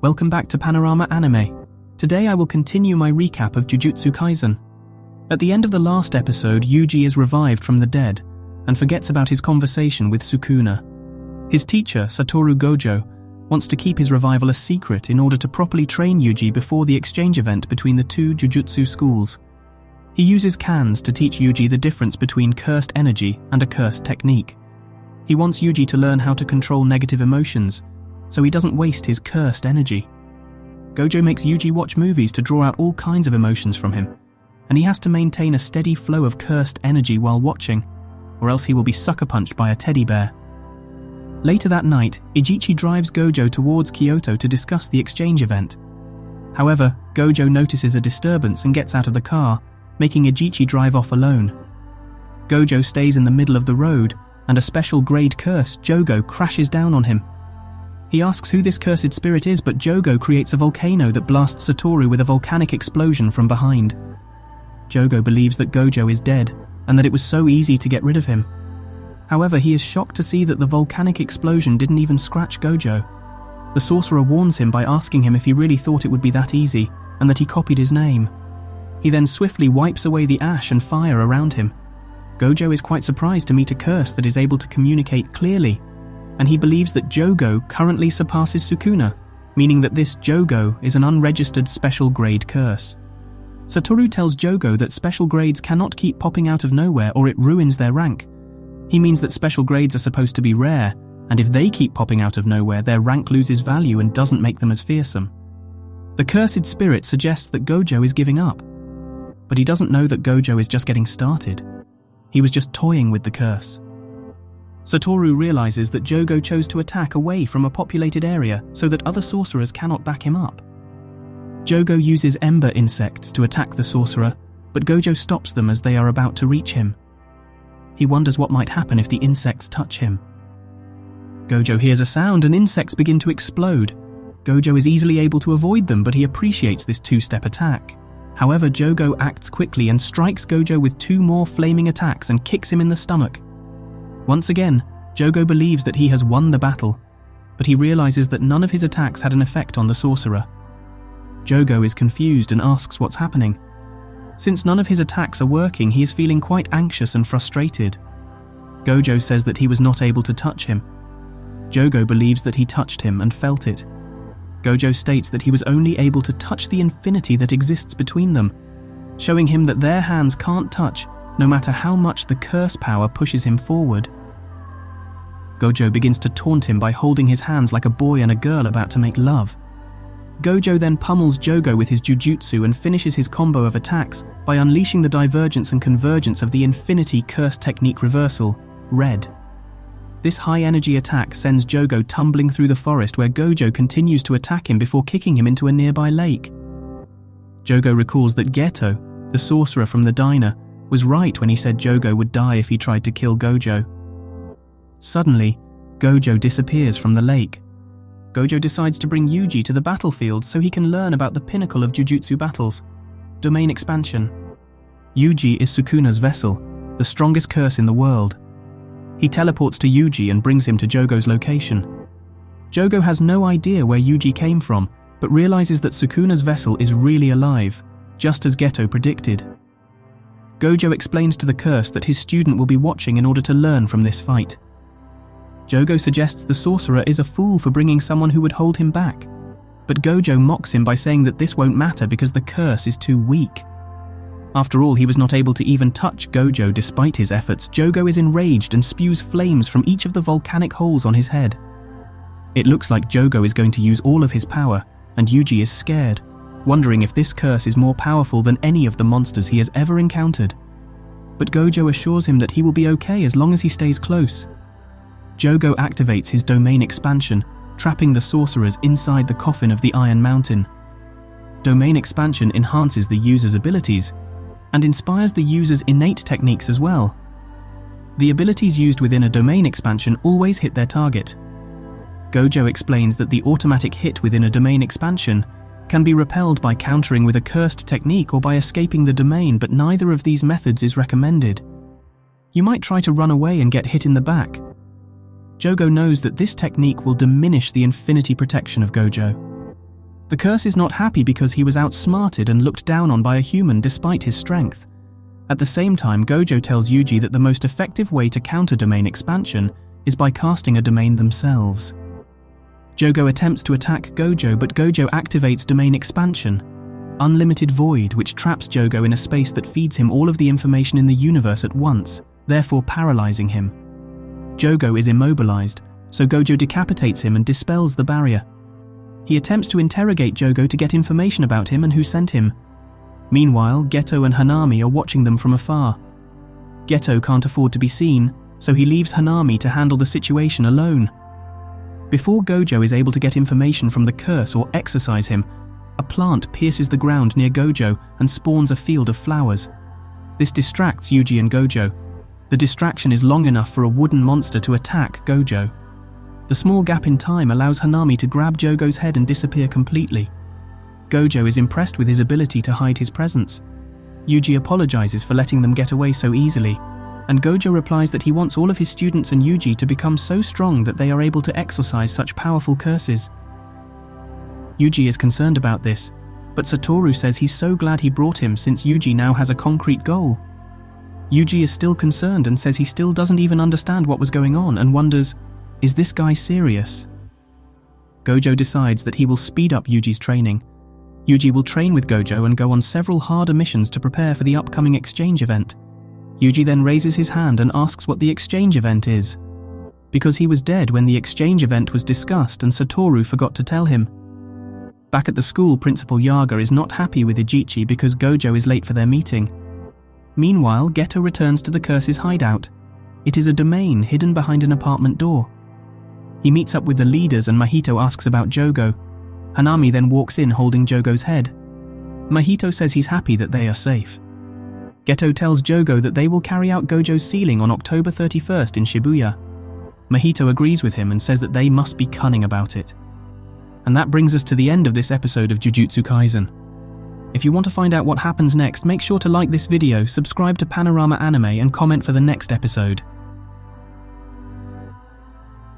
Welcome back to Panorama Anime. Today I will continue my recap of Jujutsu Kaisen. At the end of the last episode, Yuji is revived from the dead and forgets about his conversation with Sukuna. His teacher, Satoru Gojo, wants to keep his revival a secret in order to properly train Yuji before the exchange event between the two Jujutsu schools. He uses cans to teach Yuji the difference between cursed energy and a cursed technique. He wants Yuji to learn how to control negative emotions, so he doesn't waste his cursed energy. Gojo makes Yuji watch movies to draw out all kinds of emotions from him, and he has to maintain a steady flow of cursed energy while watching, or else he will be sucker punched by a teddy bear. Later that night, Ijichi drives Gojo towards Kyoto to discuss the exchange event. However, Gojo notices a disturbance and gets out of the car, making Ijichi drive off alone. Gojo stays in the middle of the road, and a special grade curse, Jogo, crashes down on him. He asks who this cursed spirit is, but Jogo creates a volcano that blasts Satoru with a volcanic explosion from behind. Jogo believes that Gojo is dead, and that it was so easy to get rid of him. However, he is shocked to see that the volcanic explosion didn't even scratch Gojo. The sorcerer warns him by asking him if he really thought it would be that easy, and that he copied his name. He then swiftly wipes away the ash and fire around him. Gojo is quite surprised to meet a curse that is able to communicate clearly, and he believes that Jogo currently surpasses Sukuna, meaning that this Jogo is an unregistered special grade curse. Satoru tells Jogo that special grades cannot keep popping out of nowhere or it ruins their rank. He means that special grades are supposed to be rare, and if they keep popping out of nowhere, their rank loses value and doesn't make them as fearsome. The cursed spirit suggests that Gojo is giving up, but he doesn't know that Gojo is just getting started. He was just toying with the curse. Satoru realizes that Jogo chose to attack away from a populated area so that other sorcerers cannot back him up. Jogo uses ember insects to attack the sorcerer, but Gojo stops them as they are about to reach him. He wonders what might happen if the insects touch him. Gojo hears a sound and insects begin to explode. Gojo is easily able to avoid them, but he appreciates this two-step attack. However, Jogo acts quickly and strikes Gojo with 2 more flaming attacks and kicks him in the stomach. Once again, Jogo believes that he has won the battle, but he realizes that none of his attacks had an effect on the sorcerer. Jogo is confused and asks what's happening. Since none of his attacks are working, he is feeling quite anxious and frustrated. Gojo says that he was not able to touch him. Jogo believes that he touched him and felt it. Gojo states that he was only able to touch the infinity that exists between them, showing him that their hands can't touch no matter how much the curse power pushes him forward. Gojo begins to taunt him by holding his hands like a boy and a girl about to make love. Gojo then pummels Jogo with his Jujutsu and finishes his combo of attacks by unleashing the divergence and convergence of the Infinity Curse Technique Reversal, Red. This high-energy attack sends Jogo tumbling through the forest where Gojo continues to attack him before kicking him into a nearby lake. Jogo recalls that Geto, the sorcerer from the diner, was right when he said Jogo would die if he tried to kill Gojo. Suddenly, Gojo disappears from the lake. Gojo decides to bring Yuji to the battlefield so he can learn about the pinnacle of Jujutsu battles, Domain Expansion. Yuji is Sukuna's vessel, the strongest curse in the world. He teleports to Yuji and brings him to Jogo's location. Jogo has no idea where Yuji came from, but realizes that Sukuna's vessel is really alive, just as Geto predicted. Gojo explains to the curse that his student will be watching in order to learn from this fight. Jogo suggests the sorcerer is a fool for bringing someone who would hold him back, but Gojo mocks him by saying that this won't matter because the curse is too weak. After all, he was not able to even touch Gojo despite his efforts. Jogo is enraged and spews flames from each of the volcanic holes on his head. It looks like Jogo is going to use all of his power, and Yuji is scared, wondering if this curse is more powerful than any of the monsters he has ever encountered. But Gojo assures him that he will be okay as long as he stays close. Jogo activates his domain expansion, trapping the sorcerers inside the coffin of the Iron Mountain. Domain expansion enhances the user's abilities, and inspires the user's innate techniques as well. The abilities used within a domain expansion always hit their target. Gojo explains that the automatic hit within a domain expansion can be repelled by countering with a cursed technique or by escaping the domain, but neither of these methods is recommended. You might try to run away and get hit in the back. Jogo knows that this technique will diminish the infinity protection of Gojo. The curse is not happy because he was outsmarted and looked down on by a human despite his strength. At the same time, Gojo tells Yuji that the most effective way to counter domain expansion is by casting a domain themselves. Jogo attempts to attack Gojo, but Gojo activates domain expansion, Unlimited Void, which traps Jogo in a space that feeds him all of the information in the universe at once, therefore paralyzing him. Jogo is immobilized, so Gojo decapitates him and dispels the barrier. He attempts to interrogate Jogo to get information about him and who sent him. Meanwhile, Geto and Hanami are watching them from afar. Geto can't afford to be seen, so he leaves Hanami to handle the situation alone. Before Gojo is able to get information from the curse or exorcise him, a plant pierces the ground near Gojo and spawns a field of flowers. This distracts Yuji and Gojo. The distraction is long enough for a wooden monster to attack Gojo. The small gap in time allows Hanami to grab Jogo's head and disappear completely. Gojo is impressed with his ability to hide his presence. Yuji apologizes for letting them get away so easily, and Gojo replies that he wants all of his students and Yuji to become so strong that they are able to exorcise such powerful curses. Yuji is concerned about this, but Satoru says he's so glad he brought him since Yuji now has a concrete goal. Yuji is still concerned and says he still doesn't even understand what was going on and wonders, is this guy serious? Gojo decides that he will speed up Yuji's training. Yuji will train with Gojo and go on several harder missions to prepare for the upcoming exchange event. Yuji then raises his hand and asks what the exchange event is, because he was dead when the exchange event was discussed and Satoru forgot to tell him. Back at the school, Principal Yaga is not happy with Ijichi because Gojo is late for their meeting. Meanwhile, Geto returns to the curse's hideout. It is a domain hidden behind an apartment door. He meets up with the leaders and Mahito asks about Jogo. Hanami then walks in holding Jogo's head. Mahito says he's happy that they are safe. Geto tells Jogo that they will carry out Gojo's sealing on October 31st in Shibuya. Mahito agrees with him and says that they must be cunning about it. And that brings us to the end of this episode of Jujutsu Kaisen. If you want to find out what happens next, make sure to like this video, subscribe to Panorama Anime and comment for the next episode.